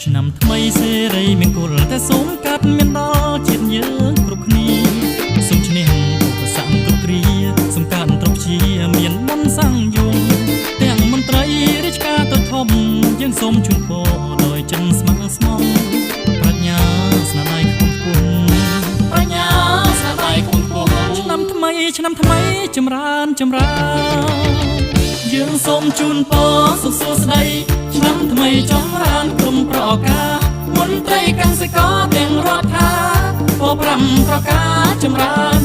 ឆ្នាំថ្មីសេរីមង្គលតែសូមកាត់មានដល់ជាតិយើងគ្រប់គ្នាសូមឈ្នះឧបសគ្គគ្រប់គ្រាសូមកាត់ទ្រព្យជាមានបុណ្យសង្យំទាំងមន្ត្រីរាជការទៅធំយើងសូមជូនពរដោយចិត្តស្មោះស្មោះប្រាជ្ញាស្នាដៃខ្ពង់ខ្ពស់ប្រាជ្ញាស្នាដៃខ្ពង់ខ្ពស់ឆ្នាំថ្មីចម្រើនយើងសូមជូនពរសុខសួស្តីឆ្នាំថ្មីចម្រើនក្រុមប្រការមន្ត្រីកសិករទាំងរដ្ឋាពរ5ប្រការចម្រើន